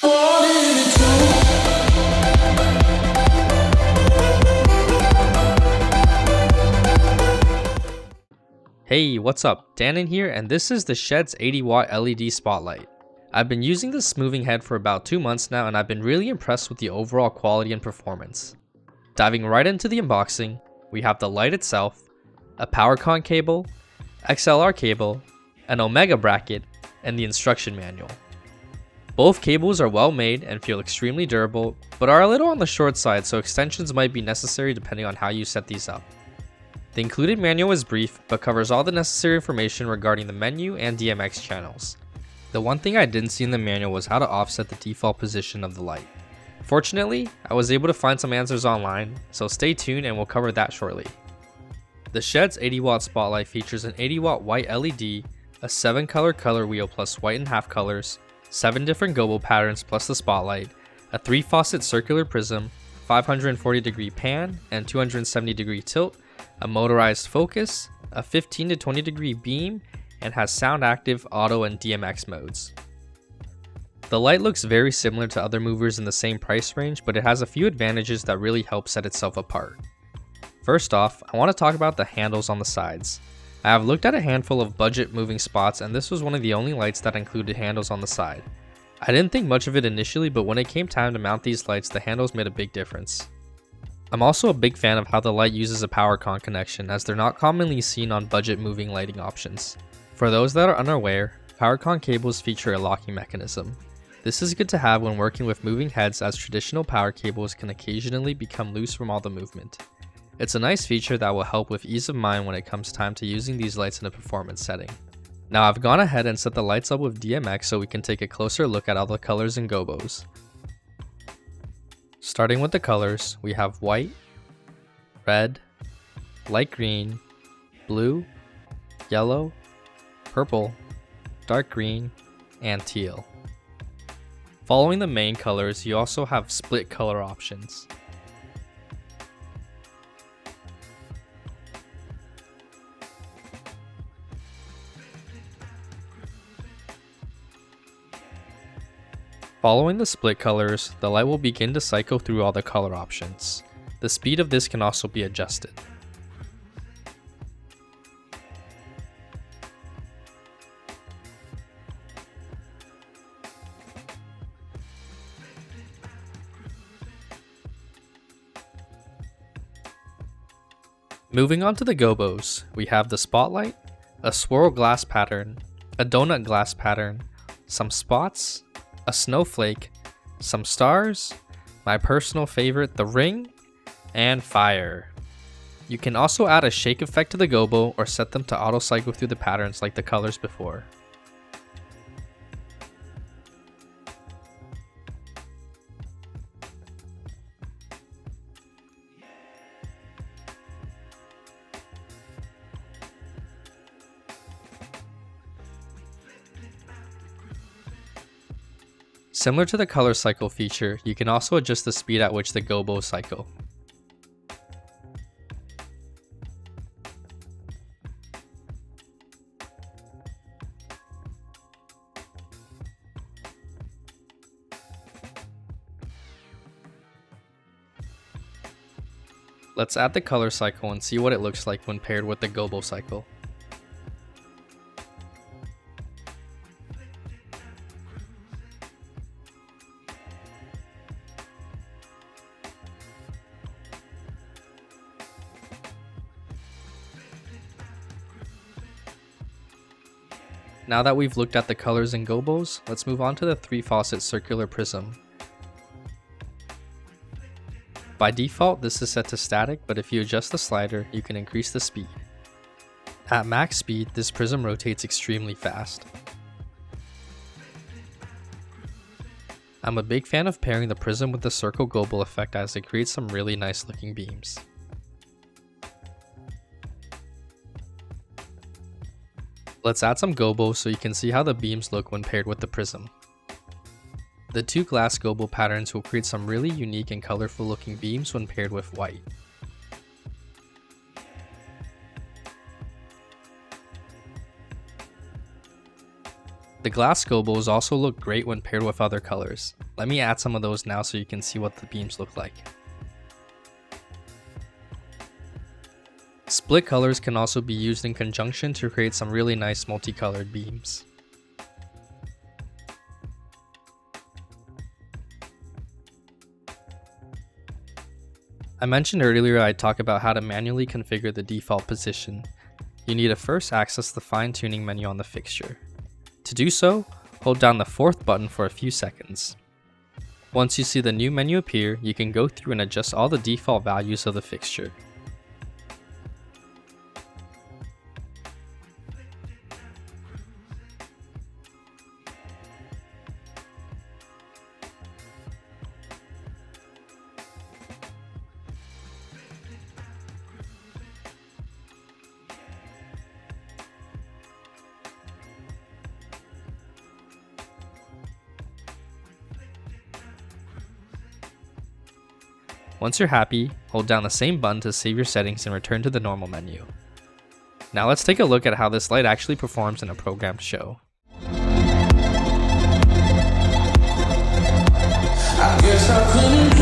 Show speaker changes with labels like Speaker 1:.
Speaker 1: Hey, what's up? Dan in here, and this is the SHEHDS 80-watt LED spotlight. I've been using this moving head for about 2 months now, and I've been really impressed with the overall quality and performance. Diving right into the unboxing, we have the light itself, a PowerCon cable, XLR cable, an Omega bracket, and the instruction manual. Both cables are well made and feel extremely durable, but are a little on the short side, so extensions might be necessary depending on how you set these up. The included manual is brief, but covers all the necessary information regarding the menu and DMX channels. The one thing I didn't see in the manual was how to offset the default position of the light. Fortunately, I was able to find some answers online, so stay tuned and we'll cover that shortly. The SHEHDS 80-watt spotlight features an 80-watt white LED, a 7-color color wheel plus white and half colors, 7 different gobo patterns plus the spotlight, a 3-faucet circular prism, 540-degree pan and 270-degree tilt, a motorized focus, a 15 to 20 degree beam, and has sound active, auto, and DMX modes. The light looks very similar to other movers in the same price range, but it has a few advantages that really help set itself apart. First off, I want to talk about the handles on the sides. I have looked at a handful of budget moving spots, and this was one of the only lights that included handles on the side. I didn't think much of it initially, but when it came time to mount these lights, the handles made a big difference. I'm also a big fan of how the light uses a PowerCon connection, as they're not commonly seen on budget moving lighting options. For those that are unaware, PowerCon cables feature a locking mechanism. This is good to have when working with moving heads, as traditional power cables can occasionally become loose from all the movement. It's a nice feature that will help with ease of mind when it comes time to using these lights in a performance setting. Now I've gone ahead and set the lights up with DMX so we can take a closer look at all the colors and gobos. Starting with the colors, we have white, red, light green, blue, yellow, purple, dark green, and teal. Following the main colors, you also have split color options. Following the split colors, the light will begin to cycle through all the color options. The speed of this can also be adjusted. Moving on to the gobos, we have the spotlight, a swirl glass pattern, a donut glass pattern, some spots, a snowflake, some stars, my personal favorite, the ring, and fire. You can also add a shake effect to the gobo or set them to auto cycle through the patterns like the colors before. Similar to the color cycle feature, you can also adjust the speed at which the gobos cycle. Let's add the color cycle and see what it looks like when paired with the gobo cycle. Now that we've looked at the colors and gobos, let's move on to the 3-faucet circular prism. By default, this is set to static, but if you adjust the slider, you can increase the speed. At max speed, this prism rotates extremely fast. I'm a big fan of pairing the prism with the circle gobo effect, as it creates some really nice looking beams. Let's add some gobos so you can see how the beams look when paired with the prism. The 2 glass gobo patterns will create some really unique and colorful looking beams when paired with white. The glass gobos also look great when paired with other colors. Let me add some of those now so you can see what the beams look like. Split colors can also be used in conjunction to create some really nice multicolored beams. I mentioned earlier I'd talk about how to manually configure the default position. You need to first access the fine-tuning menu on the fixture. To do so, hold down the 4th button for a few seconds. Once you see the new menu appear, you can go through and adjust all the default values of the fixture. Once you're happy, hold down the same button to save your settings and return to the normal menu. Now let's take a look at how this light actually performs in a programmed show. I guess I couldn't